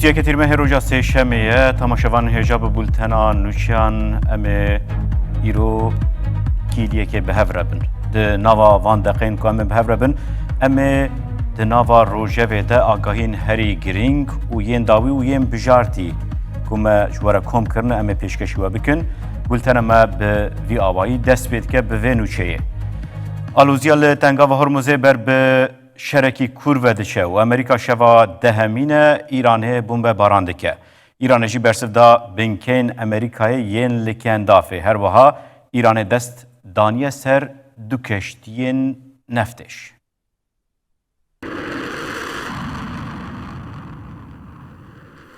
بیستیه که تیرمه هروجا سه شمیه تماشاوان هجاب بولتنا نوچیان امه ایرو کیلیه که به هفره بن ده نوا وان دقین که امه به هفره بن امه ده نوا روژه ده آگاهین هری گرینگ و ین داوی و ین بجارتی که ما جواره کم کرنه امه پیشکشی و بکن بولتنا ما به وی آوایی دست بید که به وی نوچیه آلوزیال تنگا و هرموزه بر به شرکی کور دچه و امریکا شوا دهمینه ایرانه بمب باراندکه ایران جی برسفدا بنکین امریکای ین لکن دافه هر وها ایران دست دانیه سر دو کشتین نفتش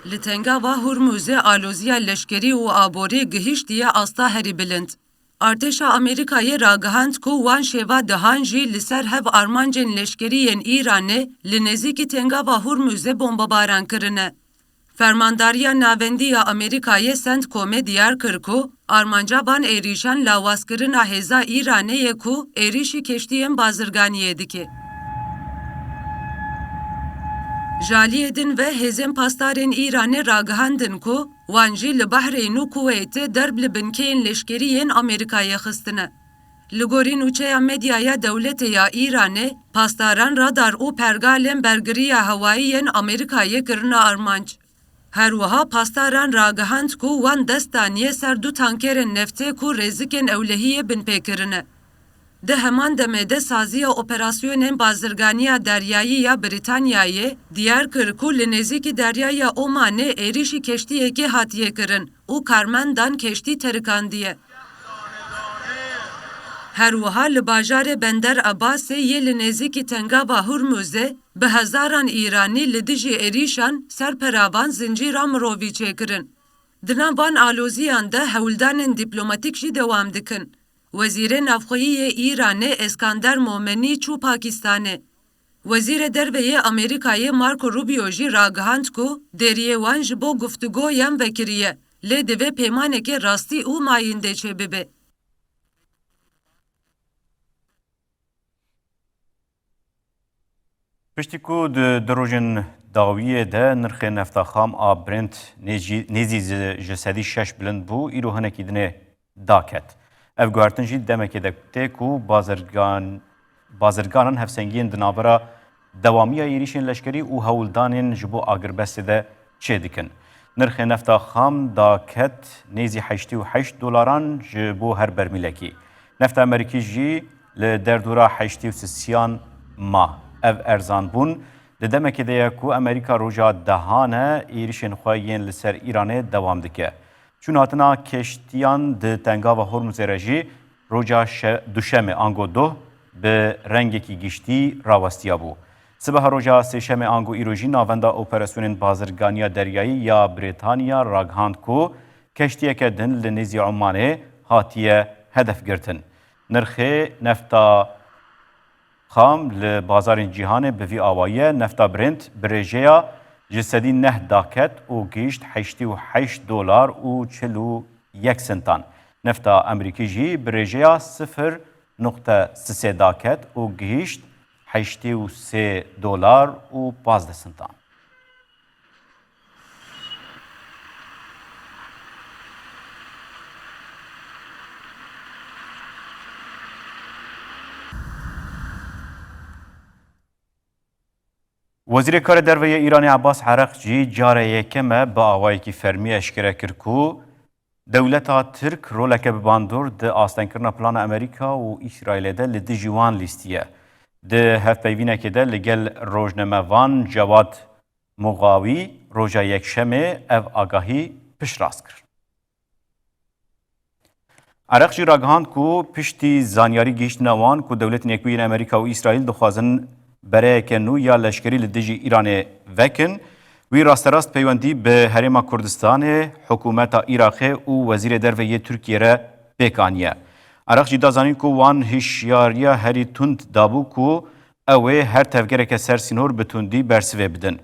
لتنگا و هرموزه آلوزیا لشکری و آبوری گهیشتیه آستا هری بلند ارتشا امریکای راگهاند کو وان شوا دهان جی لسر هف آرمانجن لشکریین ایرانه لنزیکی تنگا و هرموزه بمباران کرنه. فرمانداریا ناوندی امریکای سنت کومه دیار کرکو آرمانجا بان ایریشان لاواز کرن هزا ایرانه یکو ایریشی کشتیم بازرگانیه دکی. جالیدن و هزم پاسدارن ایران راگهاندن کو وانجی لبحرین و کویت درب لبنکین لشکریین امریکای خستنه. لگورین اوچه مدیای دولت یا ایرانه پاسداران رادار و پرگالن برگری هوایین امریکای کرنا ارمانج. هر وها پاسداران راگهاند کو وان دستانیه سر دو تانکر نفته کو رزکن اولهیه بن پیکرنه. ده همان دمده سازی اپراسیون بازرگانی دریایی یا بریتانیایی دیار کرکو لنزیک دریایی اومانه ایریشی کشتیه که هاتیه کرن او کارمندان کشتی ترکاندیه. هر وها لباجار بندر عباسه یه لنزیک تنگا و هرموزه به هزاران ایرانی لدیجی ایریشان سرپراوان زنجیرا مروویچه کرن. دنابان آلوزیان ده هولدان دیپلوماتیک جی دوام دکن. وزیر نفخویی ایران اسکندر مومنی چو پاکستانه. وزیر درویه امریکای مارکو روبیو جی راگهاند کو دریه وان جبو گفتگو یم وکریه. لی دوه پیمانه که راستی او ماینده چه ببه. پشتی کو دروژن داویه ده نرخ نفتا خام آبرنت نیزی جسدی شش بلند بو ایرو هنکی دنه داکت. اف گوارتن جی دمکی دکته کو بازرگانان هفسنگین دنابرا دوامی ایریشن لشکری و هولدانین جبو آگربست ده چه دکن. نرخ نفتا خام داکت نیزی 88 دلاران جبو هر برمیلکی. نفتا امریکی جی لدردورا 83 ماه. اف ارزان بون دمکی ده کو امریکا روژا دهانه ایریشن خواهین لسر ایرانه دوام دکه. چون هاتنا کشتیان ده تنگا و هرمز رژی روژا دوشم آنگو دو به رنگی کی گشتی راوستیا بو. سبه روژا سشم آنگو ایروژی ناوندا اپراسیون بازرگانی دریایی یا بریتانیا راگهاند کو کشتیه که دن لنزی عمانه هاتیه هدف گرتن. نرخ نفتا خام لبازار جهان به وی آوایه نفتا برنت برژیا جسدی نه داکت و گیشت 88 دلار و 41 سنتان. نفتا امریکی جی برژیا 0.3 داکت و گیشت 83 دلار و 15 سنتان. وزیر کار درویه ایرانی عباس عرق جی جاره یکمه با آوایی که فرمی اشکره کرکو دولتا ترک رولک بباندور ده آستان کرنا پلان امریکا و اسرائیل ده لده جوان لیستیه. ده هفت پیوینه که ده لگل روزنامه وان جواد مغاوی روژا یک شمه او آگاهی پش راست کرد. عرق جی راگهاند کو پشتی زانیاری گیشت نوان کو دولت نیکوین امریکا و اسرائیل دخوازن برای که نو یا لشکری لدیجی ایران وکن وی راست پیوندی به حرم کردستان حکومت عراق و وزیر درویه ترکیه را پیکانیه. عراق جی دازانین کو وان هشیاریا هری تند دابو کو اوه هر تفگره که سر سینور بتوندی برسوه بدن.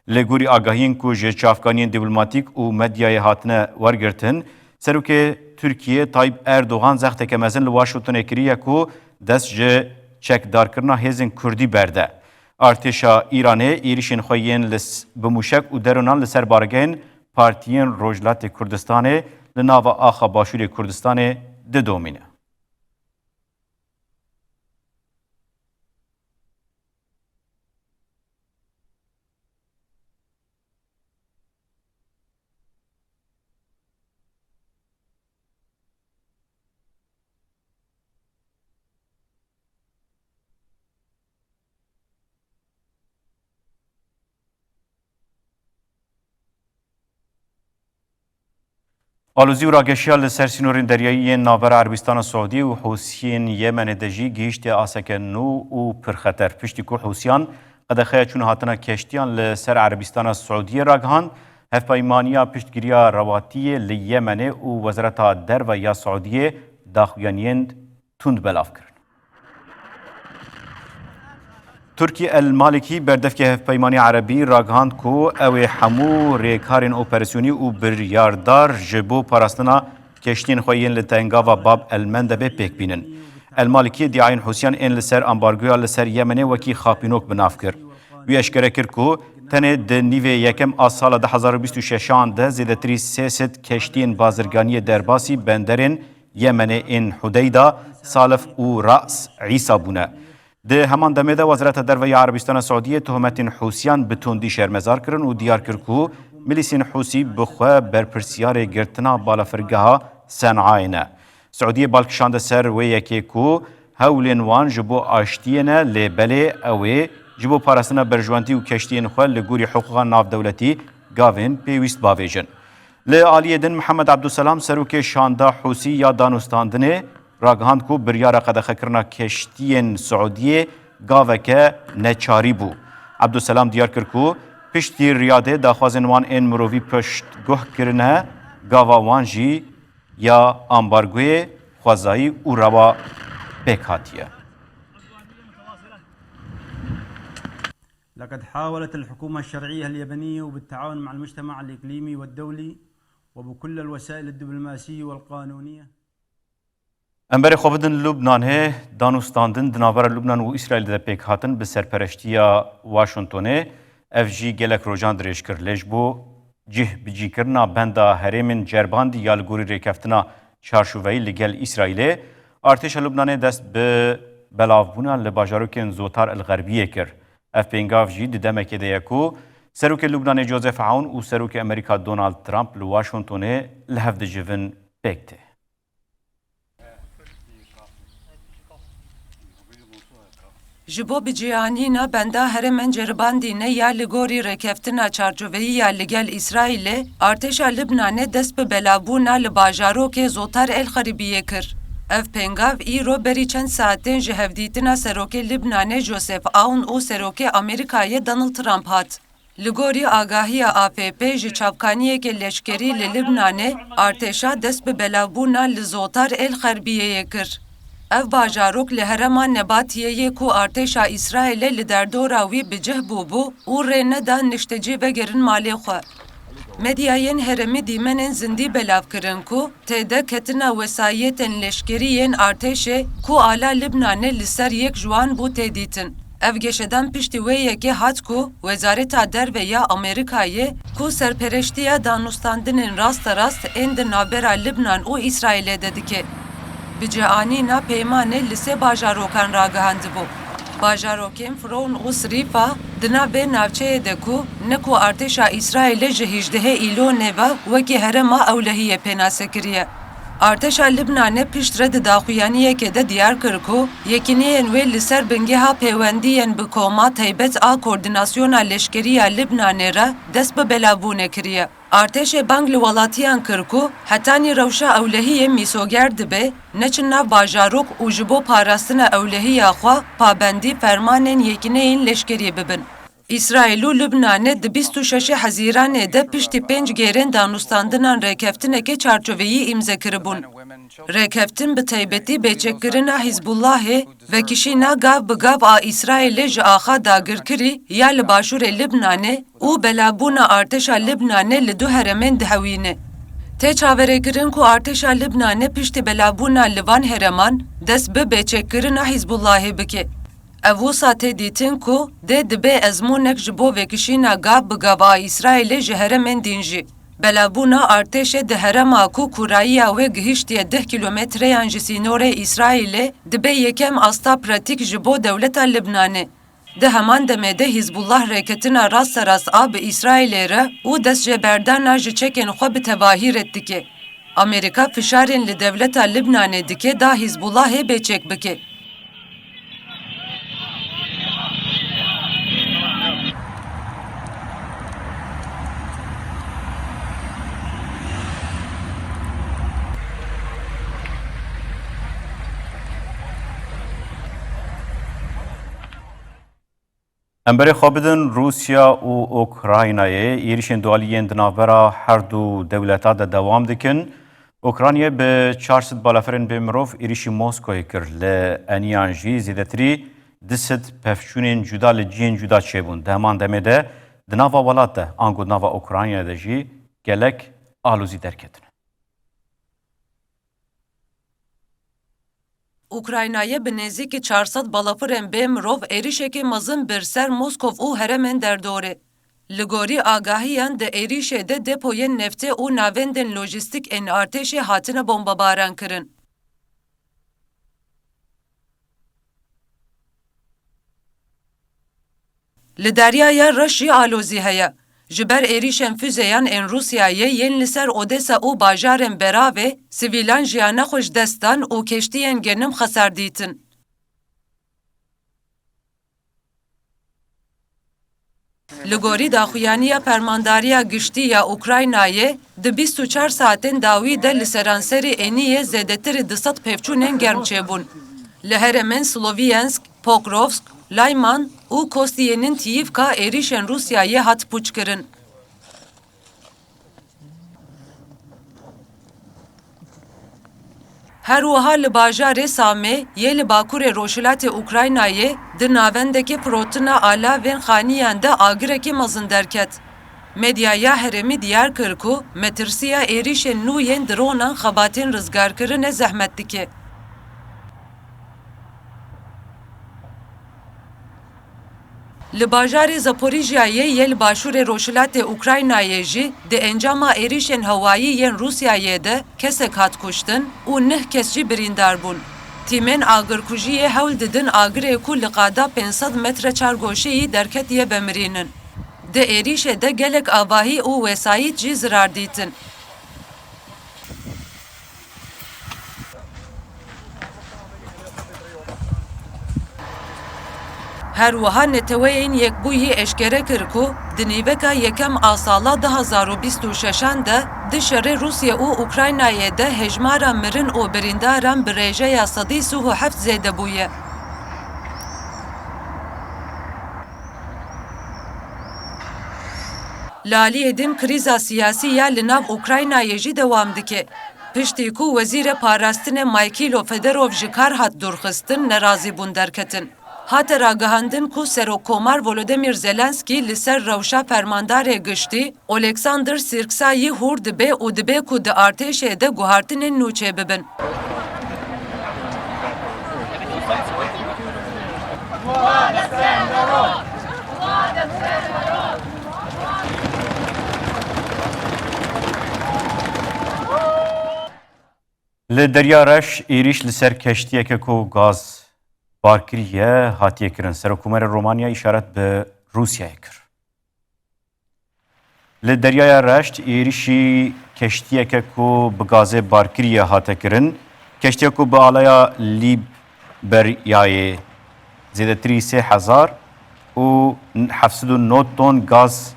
لگوری آگاهین کو جه چافکانین دیپلماتیک و مدیای هاتنه ورگرتن سرو که ترکیه طایب اردوغان زخته که مزن لواشوتن اکریه کو دست جه چک دار کرنا هزن کردی برده. ارتشا ایرانê êrişên xwe yên bi mûşek û deronan li ser bargehên Partiyên Rojhilatê Kurdistanê li nava axa Başûrê Kurdistanê didomîne. آلوزی و راگشیا لسر سینورین دریایی ناور عربستان سعودی و حوثیین یمن دجی گیشتی آسک نو و پرخطر پشتی کو حوثیان قد خیلی چون هاتنا کشتیان لسر عربستان سعودی راگهان هف پایمانیا پشتگیریا رواتی لیمن و وزارت در و یا سعودی داخویانیند تند بلاف کرد. ترکی المالکی بردفک هف پیمانی عربی راگهاند کو او حمو ریکارین اپراسیونی و بریاردار جبو پاراستنا کشتین خویین لتنگاوا باب المندبه پیک بینن. المالکی دیعین حسین این لسر امبارگویا لسر یمنه وکی خاپینوک بناف کر. وی اشکره کر کو تنه د نیوه یکم از سال 2026 ده زیدتری 300 کشتین بازرگانی درباسی بندرین یمنه این حدیدا سالف و رأس عیسا بونه. ده همان دمه ده وزارت دروی عربستان سعودی تهمت حوثیان به تندی شرمزار کرن و دیار کرد که ملیسین حوثی بخواه برپرسیار گرتنا بالافرگاه صنعاینه. سعودی بالکشاند سر و یکی که هولین وان جبو آشتینه لبله اوه جبو پارستنا برجوانتی و کشتین خواه لگوری حقوق ناف دولتی گاوین پیویست باویجن. لعالی دن محمد عبدالسلام سروک شانده حوثی یا دانستاندنه راگهاند کو بریار قدخه کرنا کشتین سعودیه گاوه که نچاری بو. عبدالسلام دیار کرد کو پشتی ریاده داخوازن وان این مرووی پشت گوه کرنه گاوه وان جی یا امبارگوی خوازایی و روا بکاتیه. لقد حاولت الحكومة الشرعية اليابانية وبالتعاون مع المجتمع الإقليمي والدولي وبكل الوسائل الدبلوماسية والقانونية امبر خوابدن لبنان هه دانوستاندن دناور لبنان و اسرائیل ده پیک هاتن به سرپرشتیا واشنطنه اف جی گلک روجان درش کر لجبو جه بجی کرنا بندا هرمن جرباند یالگوری ریکفتنا چارشووی لگل اسرائیل ارتش لبنان دست به بلاوبونا لباجاروکن زوتار الغربیه کر اف پینگاف جی دمک ده یکو سروک لبنان جوزف عون و سروک امریکا دونالد ترامپ لواشنطنه لهفد جوون پیکته. جبو بجیانینا بندا هرمن جرباندینه یا لگوری رکفتنا چارچوبهی یا لگل اسرائیل ارتشا لبنانه دست به بلابونا لباجارو که زوتر الخریبیه کر. اف پنگاو ایرو بری چند ساعتین جهودیتنا سروک لبنانه جوزف آون او سروک امریکای دانالد ترامپ هات. لگوری آگاهی AFP جی چاپکانیه که لشکری لبنانه ارتشا دست به بلابونا لزوتر الخریبیه کر. اف باجاروک لهرما نباتیه کو ارتشا اسرائیل لدردوراوی بجه بوبو او رنه دا نشتجی بگرن مالی خو. مدیاین هرمی دیمنن زندی بلاف کرن کو تیده کتنا وسایتن لشکریین ارتشه کو آلا لبنان لسر یک جوان بو تیدیتن. اف گشدن پشتی ویه که هات کو وزارت در و یا امریکایه کو سرپرشتیا دانوستاندنن راست اند نابرا لبنان و اسرائیل ددکه. بجانینا پیمانه لسه باجاروکان راگهاند بو. باجاروکین فرون و سریفا دنا به ناوچه دکو نکو ارتشا اسرائیل جهیجده ایلو نوا وکی هرما اولهیه پناسه کریه. ارتشا لبنانه پشت رد داخویانیه که ده دیار کرکو یکینین وی لسر بنگه ها پیوندیین بکوما تیبت آ کوردیناسیونا لشکریه لبنانه را دست به بلابونه کریه. ارتش بانگ لولاتیان کرکو حتانی روشا اولهیه میسوگرد به نچن ناو باجاروک و جبو پاراستن اولهیه خوا پابندی فرمانین یکینین لشکریه ببن. اسرائیل و لبنان د 26 حزیران ده پشتی 5 گیرن دانوستاندنان ریکفتنه که چارچوبهی امضا کربون. ریکفتن به تایبتی بیچکرنا حزب الله و کشینا گاو بگاو اسرائیل جاخا داگر کری یا لباشور لبنان او بلابونا ارتشا لبنان لدو هرمن دهوینه. ته چاوره کرن کو ارتشا لبنان پشتی بلابونا لوان هرمان دست به بیچکرنا حزب الله بکه. Ev wisa tê dîtin ku dê dibe ezmûnek ji bo vekişîna gav bi gava İsraîlê ji heremên din jî. Belabûna artêşê di herema ku kurayiya wê gihîştiye 10 kilometreyan ji sînorê İsraîlê dibe yekem asta pratik ji bo dewleta Libnanê. Di heman demê de Hizbullah rêketina rast a bi İsraîlê re û destjêberdana ji çekên xwe bi tevahî ret dike. Amerîka fişarên li dewleta Libnanê dike da Hizbullahê bêçek bike. Emberê xwe bidin Rûsya û Ukraynayê êrişên dualiyên di navbera her du dewleta de dewam dikin. Ukraynayê bi 400 balaferên bê mirov êrişî Moskoyê kir. Li eniyan jî zêdetirî 200 pevçûnên cuda li cihên cuda çêbûn. Di heman demê de di nava welat de ango di nava Ukraynayê de jî gelek alozî derketin. Ukraynayê bi nêzîkî 400 balafirên bê mirov êrişekê mezin bir ser Moskov û heremên derdorê. Li gorî agahiyan di êrişê de depoyên neftê û navendên lojîstîk ên artêşê hatine bombebaran kirin. Li deryaya reş jî alozî heye. Ji ber êrişên füzeyan ên Rûsyayê yên li ser Odesa û bajarên Beravê sivîlan jiyana xwe ji dest dan û keştiyên genim xesar dîtin. Li gorî daxuyaniya Fermandariya Giştî ya Ukraynayê di 24 saatên dawî de li seranserê Eniyê zêdetirî 200 pevçûnên germ çêbûn. Li heremên Slovyansk, Pokrovsk, Layman û Kostiyênên Tiyîvka êrişên Rûsyayê hat pûçkirin. Her wiha li bajarê Samê yê li bakurê Rojhilatê Ukraynayê di navendekê firotina alavên xaniyan de agirekî mezin derket. Medyaya herêmî diyar kir ku metirsiya êrişên nû yên dronan xebatên rizgarkirinê zehmet dike. Li bajarê Zaporijyayê yê li başûrê Rojhilatê Ukraynayê jî di encama êrişên hewayî yên Rûsyayê de kesek hat kuştin û 9 kes jî birîndar bûn. Tîmên agirkujiyê hewl didin agirê ku li qada 500 metre çargoşeyî derketiye vemirînin. Di êrişê de gelek avahî û wesayît jî zirar dîtin. Her wiha neteweyên yekbûyî eşkere kir ku di nîveka yekem a sala 2026 de di şerê Rûsya û Ukraynayê de hejmara mirin û birîndaran bi rêjeya 107 zêde bûye. Laliyê din krîza siyasî ya li nav Ukraynayê jî dewam dike. Piştî ku Wezîrê Parastinê Mikhailo Fedorov ji kar hat dûrxistin nerazî bûn derketin. Hate ragihandin ku Serokkomar Volodymyr Zelenskî li ser rewşa fermandarê giştî, Oleksandr Sirksayî hûr dibe û dibe ku di artêşê de guhartinên nû çêbibin. Li Derya Reş êriş li ser keştiyeke ku gaz barkiriye hatiye kirin. Serokkomarê Romanya îşaret bi Rûsyayê kir. Li Deryaya Reşt êrişî keştiyeke ku bi gazê barkiriye hate kirin. Keştiye ku bi alaya Liberyayê zêdetirî 3000 û 709 ton gaz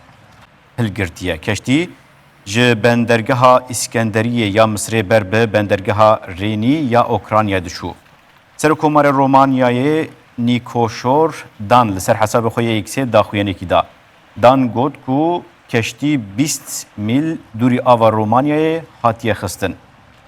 hilgirtiye. Keştî ji bendergeha İskenderiyê ya Misrê ber bi bendergeha Rênî ya Okrayna diçû. Serokkomarê Romanyayê Nikoşor Dan li ser hesabê xwe yê yekسê daxuyanekî da. Dan got ku keştî 20 mîl dûrî ava Romanyayê hatiye xistin.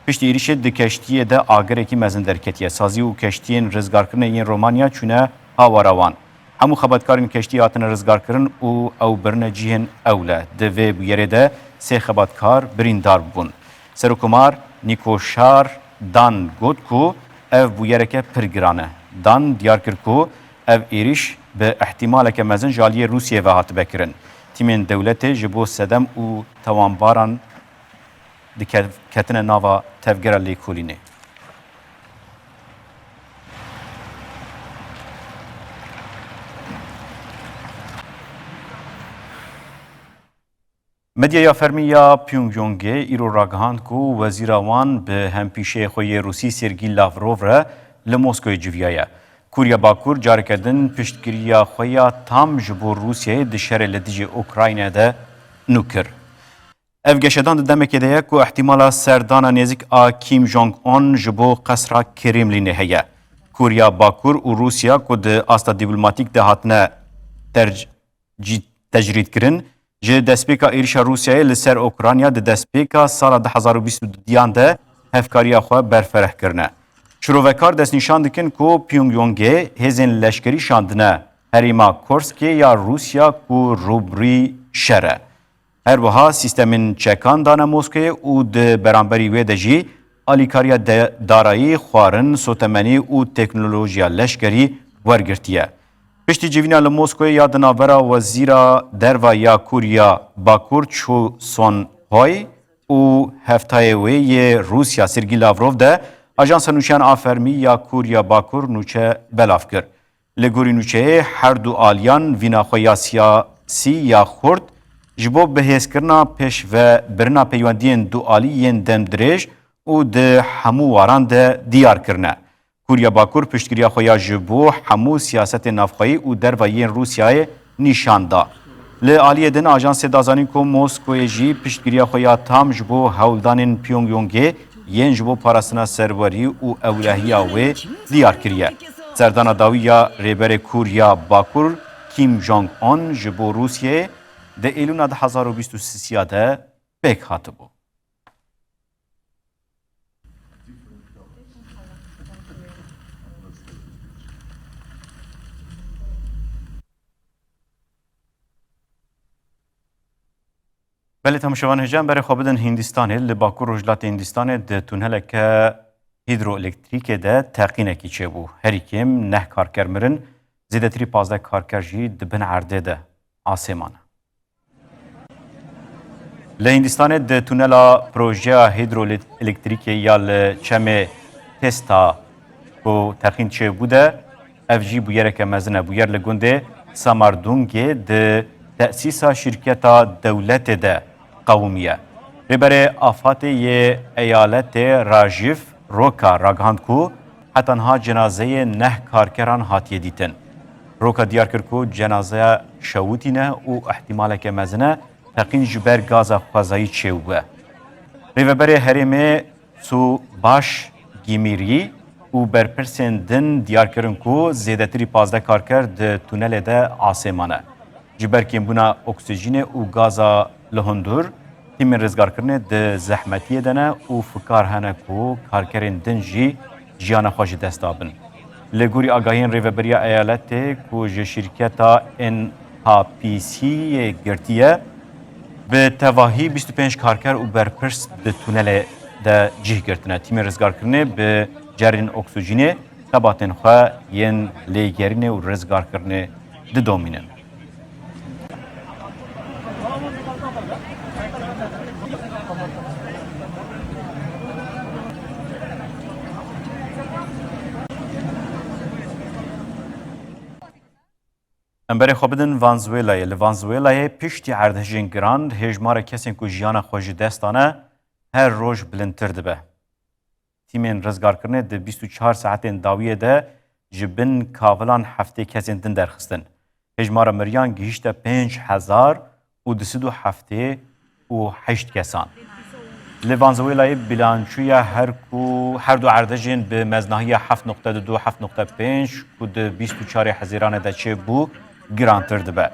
Piştî êrişê di keştiyê de agirekî mezin derketiye. Sazî û keştiyên rizgarkirinê yên Romanya çûne hawara wan. Hemû xebatkarên keştî hatine rizgarkirin û ew birine cihên ewle. Di vê bûyerê de 3 xebatkar birîndar bûn. Serokkomar Nikoşar Dan got ku ev bûyereke pir giran e. Dan diyar kir ku ev êriş bi ihtimaleke mezin jaliyê Rûsyê ve hatibe kirin. Tîmên dewletê ji bo sedem û tawanbaran ketine nava tevgera lêkolînê. Medyaya fermî ya Pyongyangê îro ragihand ku wezîra wan bi hempîşeyê xwe yê Rûsî Sergî Lavrov re li Moskoyê civiyaye. Kurya Bakur careke din piştgiriya xwe ya tam ji bo Rûsyayê di şerê li dijî Ukraynayê de nû kir. Ev geşedan di demekê de ye ku ihtimala serdana nêzik a Kim Jong-un ji bo qesra Kremlînê heye. Kurya Bakur û Rûsya ku di asta dîplomâtîk de hatine tecrîd kirin, ji destpêka êrişa Rûsyayê li ser Ukrayna di destpêka sala 2022 de hevkariya xwe berfereh kirine. Şirovekar destnîşan dikin ku Pyongyangê hêzên leşkerî şandine herêma Kurskê ya Rûsya ku rûbrî şer e. Her wiha sîstemên çekan dane Moskoyê û di beramberî wê de jî alîkariya darayî, xwarin, sotemenî û teknolojiya leşkerî wergirtiye. Piştî civîna li Moskoyê ya di navbera wezîra derva ya Kurya Bakur Cho Son-hoy û heftayê wê yê Rûsya Sergî Lavrov de Ajansa nûçeyan a fermî ya Kurya Bakur nûçe belav kir. Li gorî nûçeyê her du aliyan vîna xwe ya siyasî ya xurt ji bo bihêzkirina pêş ve birina peywendiyên du alî yên demdirêj û di hemû waran de diyar kirine. Kurya Bakur piştgiriya xwe ya ji bo hemû siyasetên navxweyî û derva yên Rûsyayê nîşan da. Li aliyê din ajansê da zanîn ku Moskoyê jî piştgiriya xwe ya tam ji bo hewldanên Pyongyangê yên ji bo parastina serwerî û ewlehiya wê diyar kiriye. Serdana dawî ya rêberê Kurya Bakur Kim Jong-un ji bo Rûsyayê di êlûna 2023 de pêk hatibû. Belê temuşevan hêjan berê xwe bidin Hindistanê li Bakur Rojhilatê Hindistanê di tuneleke hîdroelektrîkê de teqînekî çêbû. Herî kêm neh karker mirin, zêdetirî 15 karker jî dibin erdê de asêmane. Li Hindistanê di tunela projeya hîdroelektrîkê ya li çemê Testa ku teqîn çêbû de ev jî bûyereke mezin e. Bûyer li gundê Samardungê di te'sîsa şîrketa dewletê de qewimiye. Rêberê afatê yê eyaletê Rajiv Roka ragihand ku hetanha cenazeyê neh karkeran hatiye dîtin. Roka diyar kir ku cenazeya şewitî ne û ihtimaleke mezin e teqîn ji ber gaza xwezayî çêbûye. Rêveberê herêmê Subhash Gimirî û berpirsên din diyar kirin ku zêdetirî 15 karker di tunelê de asêmane. Ji ber kêmbûna oksîjînê û gaza li hundur, tîmên rizgarkirinê di zehmetiyê de ne û fikar hene ku karkerên din jî jiyana xwe ji dest dabin. Li gorî agahiyên rêveberiya eyaletê ku ji şîrketa NHPC'yê girtiye, bi tevahî 25 karker û berpirs di tunelê de cih girtine. Tîmên rizgarkirinê bi cerên oksîjînê xebatên xwe yên lêgerînê û rizgarkirinê didomînin. Emberê xwe bidin Venezuelayê. Li Venezuelayê piştî erdhejên giran hêjmara kesên ku jiyana xwe ji dest dane her roj bilindtir dibe. Tîmên rizgarkirinê di 24 saetên dawiyê de ji bin kavilan heftê kesên din derxistin. Hêjmara miriyan gihîşte 5000 û 278 kesan. Li Venezuelayê bilançoya her du erdhejên bi meznahiya 7.2 7.5 ku di 24 Hezîranê de çêbû girantir dibe.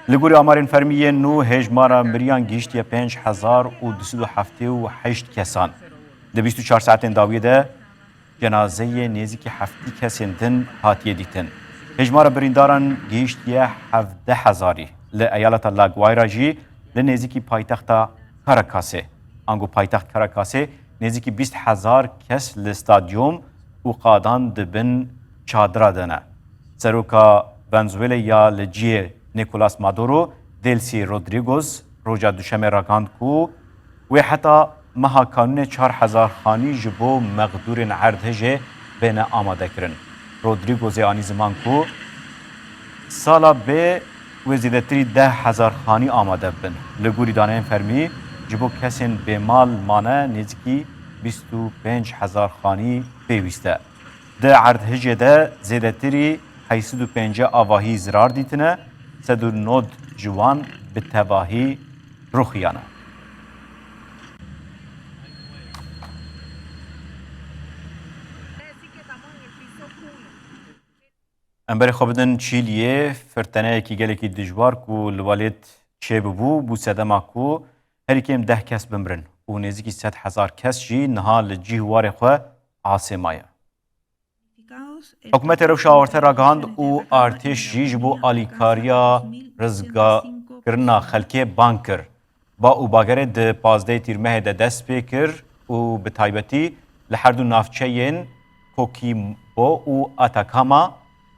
Li gorî amarên fermiyên nû hêjmara miriyan gihîştiye 5278 kesan. Di 24 saetên dawiyê de cenazeyê nêzîkî 7 kesên din hatiye dîtin. Hêjmara birîndaran gihîştiye 17000. Li eyaleta La Guaira jî li nêzîkî paytexta Caracasê. Ango paytext Caracasê nêzîkî 20000 kes li stadyum û qadan dibin çadira de ne. سروکا ونزویلا یا لجیه نیکولاس مادورو دلسی رودریگوز روجا دوشمه راگاند کو و حتی مها کانون 4000 خانی جبو مقدور عرض هجه بین آماده کرن. رودریگوز آنی زمان کو سالا به و زیدتری 10,000 خانی آماده بن. لگوری دانه فرمی جبو کسین به مال مانه نزدیکی 25,000 خانی پیوسته. ده عرض هجه ده زیدتری 85 آواهی زرار دیتنه 109 جوان به تواهی رخیانه. امبر خوابدن چیلیه فرتنه کی گله کی دجوار کو لوالیت چه ببو بو سدما کو هر کیم 10 کس بمرن و نزدیکی 100,000 کس جی نها لجیوار خو عاصمه. حکومت روشا آورته راگاند و ارتش جی جبو آلیکاریا رزگا کرنا خلکه بانکر با او باگره ده 15 تیرمه ده دست پیکر و به تایبتی لحردو نافچهین کوکیمبو و اتاکاما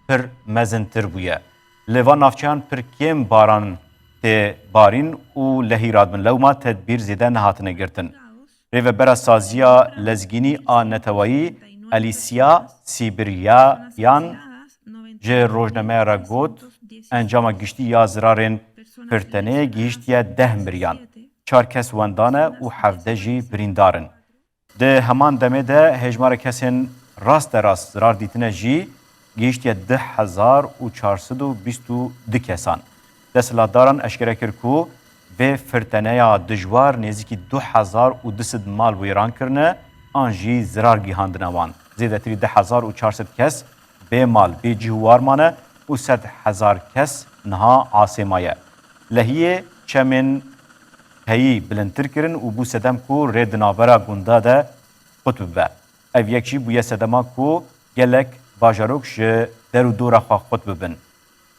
پر مزنتر بویه. لیوان نافچهان پر کم باران ته بارین و لحیراد من لوما تدبیر زیده نهاتنه گرتن. ریو برا سازیا لزگینی آن نتوایی الیسیا سیبریایان جه روزنامه را گوت انجام گشتی یا زرارن پرتنه گشتی 10 مریان 4 کس وندانه و 17 جی بریندارن. ده همان دمه ده هجمار کسین راست زرار دیتنه جی گشتی 10,422 کسان. دستلاتداران اشکره کرکو به فرتنه یا دجوار نزدیکی 2,200 مال ویران کرنه آنجی زرار گیهاندنه وان. زیدتری 10,400 کس به مال به جوار مانه و 100,000 کس نها عاصمایه. لحیه چمن هی بلندتر کرن و بو سدم کو رد نابرا گنده ده قطب به. او یکشی بویه سدما کو گلک باجاروک شه در و دور خواه قطب بن.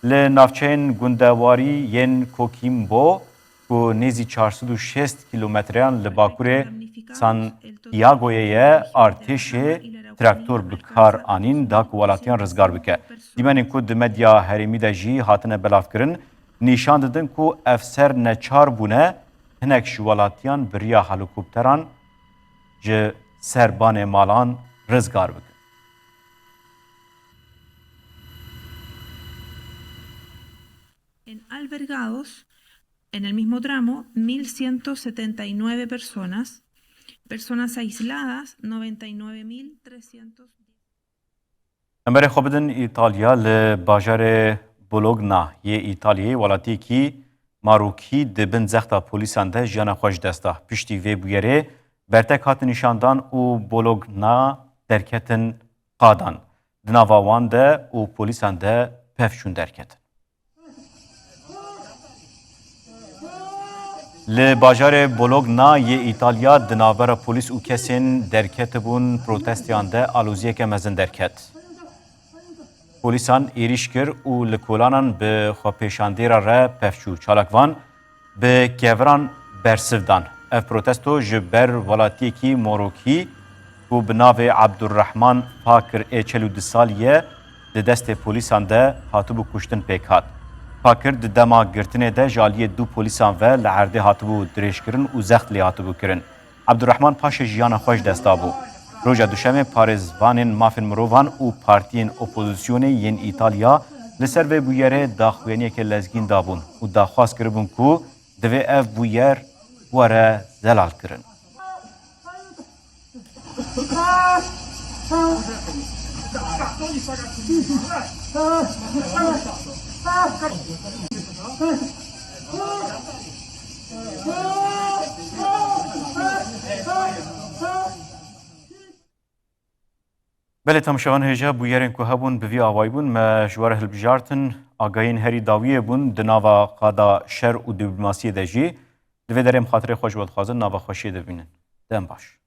لنافچین گندواری ین کوکیمبو کو نیزی 406 کیلومتریان لباکور سان یاگویه ارتش تراکتور بکار آنین دا کوالاتیان رزگار بکه. دیمنین کو دمدیا هریمی دا جی هاتنه بلاف کرن نیشان دادن کو افسر نچار بونه هنک شوالاتیان بریا هلیکوپتران جه سربان مالان رزگار بکه. En albergados, en el mismo tramo, 1.179 personas aisladas, 99.310. امبر خوابدن ایتالیا لباجار بولوگنا یه ایتالیایی ولاتی کی ماروکی دبن زختا پولیسان ده جانا خوش دستا. پشتی وی بویره برتک هات نشاندان و بولوگنا درکتن قادان. دناواوان ده و پولیسان ده پفشون درکتن. لباجار بولوگنا یه ایتالیا دناور پولیس و کسین درکت بون پروتستیان ده آلوزیه که مزن درکت. پولیسان ایریش کر و لکولانان به خواپیشاندی را پفچو چالکوان به کیوران برسفدان. اف پروتستو جبر ولاتی کی موروکی و بناو عبدالرحمن پاکر 42 سالیه ده دست پولیسان ده هاتو کشتن پیکات. پاکر د دما گرتنه ده جالیه دو پولیسان و لعرده هاتبو درش کرن و زخت لی هاتبو کرن. عبدالرحمن پاش جیان خوش دستابو. روژا دوشمه پارزوانین مافن مروان و پارتین اپوزیسیون ین ایتالیا لسر و بویره داخوینی که لزگین دابون و داخواست کربون کو دوی اف بویر وره زلال کرن. بله تماشاوان هجا بویرین که هبون بوی آوای بون ما جوار هلبجارتن آگاین هری داویه بون دناوا قادا شر و دیپلماسی دجی دوی درم خاطر خوش بود خوازن ناوا خوشی دبینن دم باش